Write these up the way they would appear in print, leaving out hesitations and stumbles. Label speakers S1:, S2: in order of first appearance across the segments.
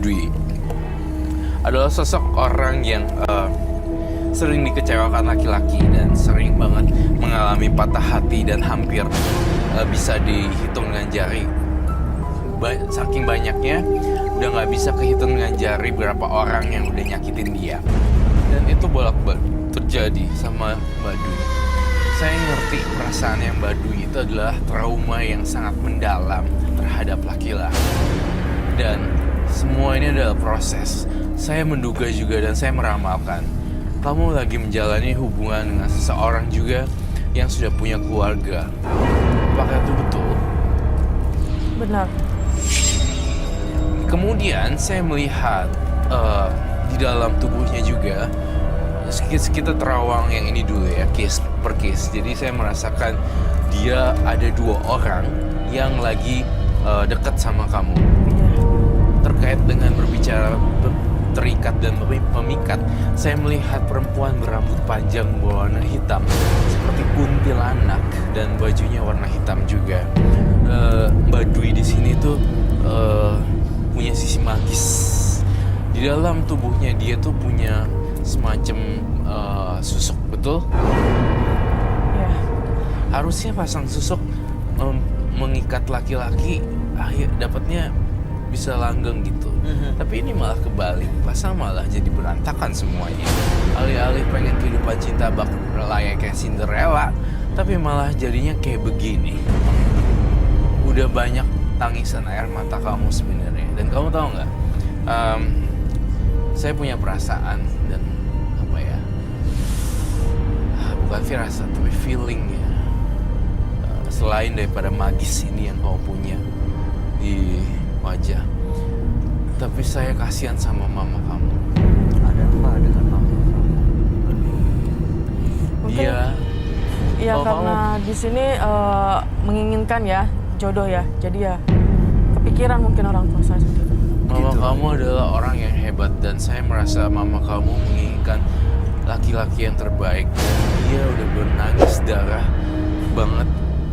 S1: Baduy adalah sosok orang yang sering dikecewakan laki-laki dan sering banget mengalami patah hati dan hampir bisa dihitung dengan jari. Saking banyaknya udah nggak bisa kehitung dengan jari berapa orang yang udah nyakitin dia. Dan itu bolak-balik terjadi sama Baduy. Saya ngerti perasaan yang Baduy itu adalah trauma yang sangat mendalam terhadap laki-laki. Dan semua ini adalah proses. Saya menduga juga dan saya meramalkan. Kamu lagi menjalani hubungan dengan seseorang juga yang sudah punya keluarga. Apakah itu betul?
S2: Benar.
S1: Kemudian saya melihat di dalam tubuhnya juga, kita terawang yang ini dulu ya, case per case. Jadi saya merasakan dia ada 2 orang yang lagi dekat sama kamu. Terkait dengan berbicara terikat dan memikat, saya melihat perempuan berambut panjang berwarna hitam seperti kuntilanak dan bajunya warna hitam juga. Baduy di sini tuh punya sisi magis. Di dalam tubuhnya dia tuh punya semacam susuk, betul?
S2: Ya.
S1: Harusnya pasang susuk mengikat laki-laki, dapatnya bisa langgeng gitu. Tapi ini malah kebalik, pasang malah jadi berantakan semuanya. Alih-alih pengen kehidupan cinta bak layaknya Cinderella, tapi malah jadinya kayak begini. Udah banyak tangisan air mata kamu sebenarnya. Dan kamu tahu nggak? Saya punya perasaan dan apa ya? Bukan firasat, tapi feeling ya. Selain daripada magis ini yang kamu punya di wajah. Tapi saya kasihan sama mama kamu.
S3: Ada apa dengan mama kamu?
S2: Mungkin, iya karena di sini menginginkan ya jodoh ya. Jadi ya kepikiran mungkin orang tua saya seperti itu.
S1: Mama kamu adalah orang yang hebat dan saya merasa mama kamu menginginkan laki-laki yang terbaik. Dan dia udah bernangis darah banget.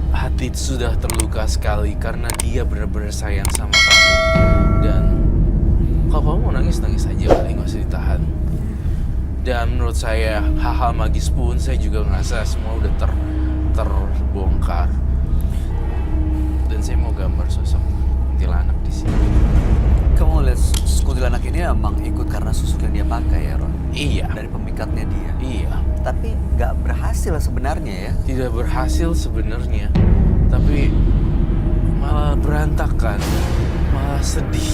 S1: Hati sudah terluka sekali karena dia benar-benar sayang sama kamu. Dan kalau kamu mau nangis aja kali, nggak usah ditahan. Dan menurut saya hal-hal magis pun saya juga ngerasa semua udah terbongkar. Dan saya mau gambar sosok kuntilanak di sini.
S3: Kamu lihat kuntilanak ini emang ikut karena susuk yang dia pakai ya, Ron?
S1: Iya.
S3: Dari pemikatnya dia.
S1: Iya.
S3: Tapi nggak berhasil sebenarnya ya?
S1: Tidak berhasil sebenarnya, tapi malah berantakan, malah sedih.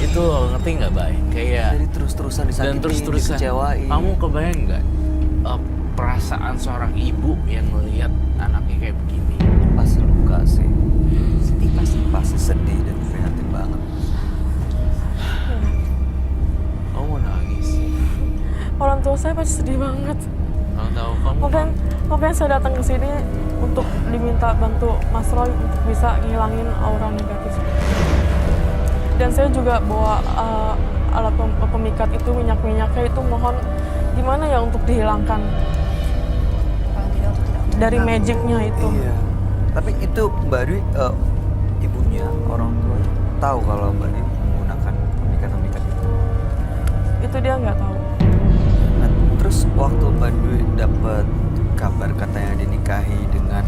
S1: Itu loh, ngerti nggak, Bay? Kayak
S3: Jadi terus-terusan disakiti,
S1: dan terus-terusan.
S3: dikecewain.
S1: Kamu kebayang nggak perasaan seorang ibu yang melihat anaknya kayak begini?
S3: Pasti luka sih.
S2: Sedih pasti.
S3: Pasti sedih dan prihatin banget.
S1: Kamu mau nangis?
S2: Orang tua saya pasti sedih banget.
S1: Tahu kamu?
S2: Makanya saya datang ke sini untuk diminta bantu Mas Roy untuk bisa ngilangin aura negatif. Dan saya juga bawa alat pemikat itu, minyak-minyaknya itu, mohon gimana ya untuk dihilangkan dari magicnya itu.
S3: Iya. Tapi itu Mbak Dwi, ibunya, orang tua tahu kalau Mbak Dwi menggunakan pemikat-pemikat itu?
S2: Itu dia nggak tahu.
S3: Nah, terus waktu Mbak Dwi dapat kabar katanya dinikahi dengan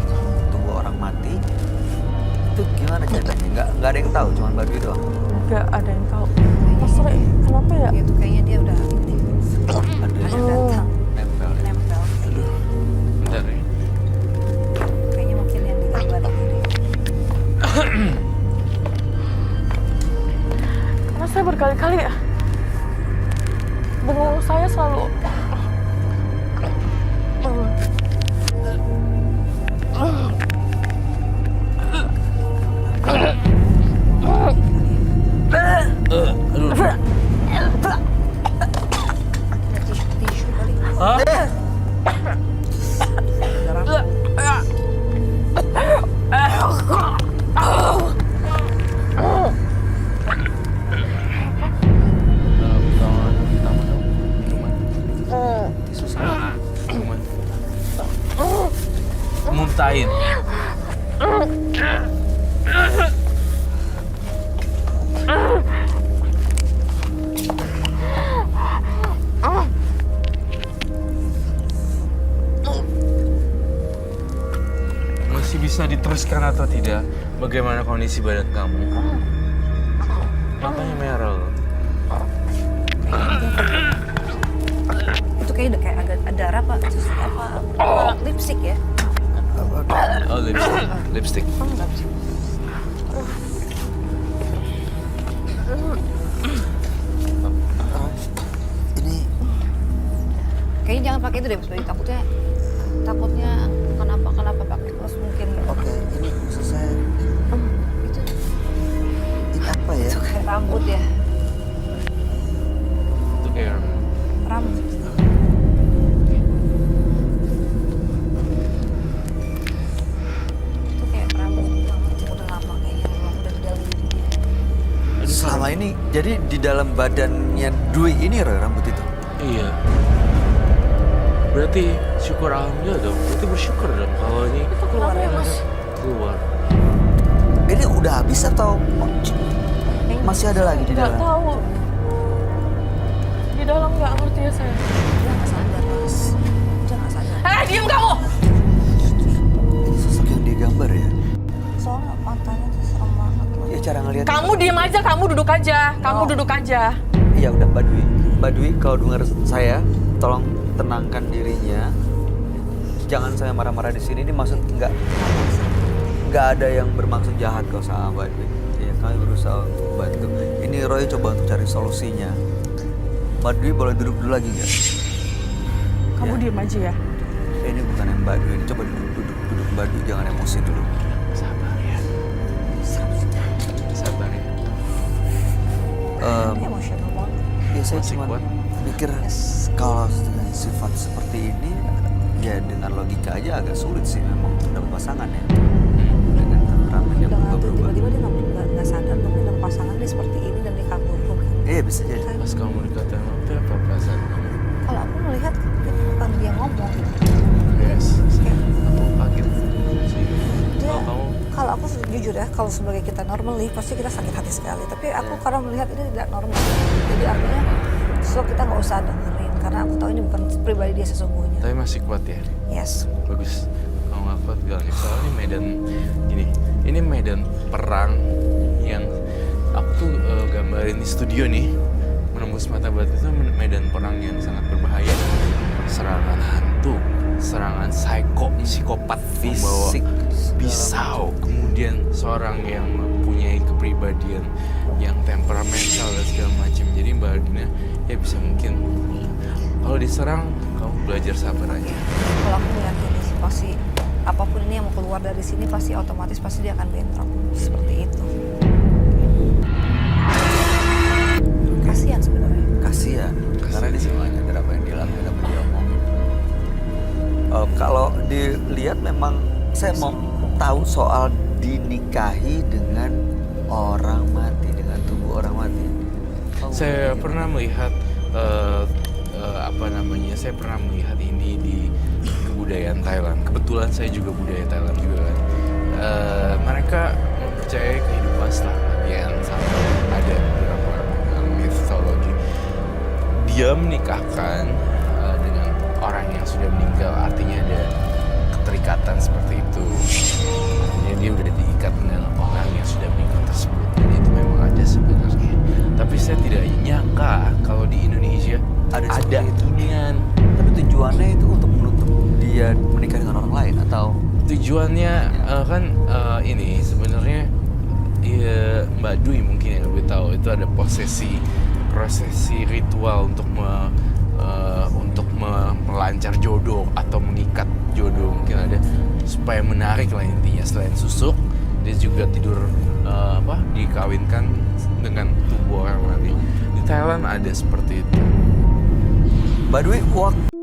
S3: tubuh orang mati, itu gimana ceritanya? Nggak ada yang tahu, cuma Mbak Dwi doang.
S2: Nggak ada yang tahu. Mas Roy, kenapa ya?
S4: Itu kayaknya dia udah
S3: Ada
S4: ada
S3: yang
S4: datang
S3: nempel ya.
S4: nempel.
S1: Aduh, bentar ya.
S4: Kayaknya mungkin yang digambar ini.
S2: Karena saya berkali-kali ya, bengong saya selalu
S1: Aduh.
S4: Tisu kali.
S1: Hah? Muntahin. bisa diteruskan atau tidak? Bagaimana kondisi badan kamu? Matanya merah loh.
S4: Itu kayak agak ada darah pak. Terus apa? Lipstick ya?
S1: Oh, lipstick.
S3: Ini
S4: Kayaknya jangan pakai itu deh Mas Bayu. Takutnya kenapa pakai terus mungkin.
S3: oke, ini maksud saya
S4: Itu
S3: ini apa ya?
S4: itu kayak rambut ya.
S1: Itu kayak
S4: Rambut. Itu kayak rambut yang udah lama kayaknya memang udah di dalam diri dia.
S3: Selama ini jadi di dalam badannya Dwi ini Roy, rambut itu.
S1: iya. Berarti syukur alhamdulillah dong. Berarti bersyukur dong kalau ini
S2: Itu
S4: Keluar
S2: kenapa
S4: ya,
S2: ya, Mas?
S1: keluar.
S3: Ini udah habis atau masih ada lagi di
S2: Nggak
S3: dalam?
S2: tahu. Di dalam nggak ngerti ya saya.
S4: Dia nggak sadar Mas. Dia nggak sadar.
S2: Diam kamu!
S3: Ini sosok yang digambar ya?
S4: Soalnya matanya tuh serem banget loh.
S3: Ya cara ngelihat.
S2: Kamu diem aja, kamu duduk aja. Kamu duduk aja.
S3: Iya udah Mbak Dwi. Mbak Dwi kalau dengar saya, tolong tenangkan dirinya. Jangan saya marah-marah di sini. Ini maksud nggak ada yang bermaksud jahat kok sama Mbak Dwi. Ya kami berusaha untuk bantu. Ini Roy coba untuk cari solusinya. Mbak Dwi boleh duduk dulu lagi nggak?
S2: Kamu
S3: Ya.
S2: diem aja ya.
S3: Ini bukan yang Mbak Dwi. Ini coba duduk Mbak Dwi, jangan emosi dulu.
S1: Sabar ya. Sabar ya.
S3: Em,
S4: Dia emosional banget.
S3: Ya saya
S1: Masih
S3: cuma
S1: kuat.
S3: mikir kalau dengan sifat seperti ini ya dengan logika aja agak sulit sih memang dapat pasangan ya. Dengan temperamen yang
S4: Udah nggak
S3: berubah-berubah.
S4: tiba-tiba dia nggak sadar bahwa dalam pasangan dia seperti ini dan dia kabur.
S3: Iya bisa jadi.
S1: Pas kamu dikatain apa perasaan kamu?
S4: Kalau aku melihat bukan dia ngomong gitu.
S1: Yes.
S4: Kayak
S1: Aku kaget sih.
S4: dia,
S1: Kalau kamu
S4: kalau aku jujur ya, kalau sebagai kita normally pasti kita sakit hati sekali. Tapi aku karena melihat ini tidak normal. Jadi artinya so kita nggak usah dengerin karena aku tahu ini bukan pribadi dia sesungguhnya.
S1: tapi masih kuat ya.
S4: Yes.
S1: Bagus. Kamu nggak kuat gak? Soalnya ini medan gini. Ini medan perang yang aku tuh gambarin di studio nih. Menembus mata batu itu medan perang yang sangat berbahaya. Serangan hantu, serangan psikopat membawa
S3: Fisik.
S1: pisau, kemudian seorang yang mempunyai kepribadian yang temperamental dan segala macam. Jadi Mbak Aldina ya bisa mungkin kalau diserang kamu belajar sabar aja.
S4: Kalau aku meyakini sih pasti apapun ini yang mau keluar dari sini pasti otomatis pasti dia akan bentrok seperti itu. Kasihan sebenarnya.
S3: Kasihan. Karena di sini banyak ada apa yang dilakukan dan diomongin. Kalau dilihat memang saya mau tahu soal dinikahi dengan orang mati, dengan tubuh orang mati.
S1: Saya pernah melihat saya pernah melihat ini di kebudayaan Thailand. Kebetulan saya juga budaya Thailand juga kan. Mereka mempercayai kehidupan setelah kematian sampai ada beberapa mitologi. Dia menikahkan dengan orang yang sudah meninggal, artinya ada keterikatan seperti itu. Artinya dia udah diikat dengan orang yang sudah meninggal tersebut. Dan itu memang ada sebenarnya. Tapi saya tidak nyangka kalau di Indonesia
S3: Ada
S1: ada
S3: seperti itu.
S1: inian.
S3: Tapi tujuannya itu untuk menutup dia menikah dengan orang lain atau
S1: Tujuannya kan ini sebenarnya ya, Mbak Dwi mungkin yang lebih tahu itu ada prosesi ritual untuk melancar jodoh atau mengikat jodoh, mungkin ada supaya menarik lah intinya. Selain susuk dia juga tidur dikawinkan dengan tubuh orang mati. Di Thailand ada seperti itu.
S3: Mbak Dwi waktu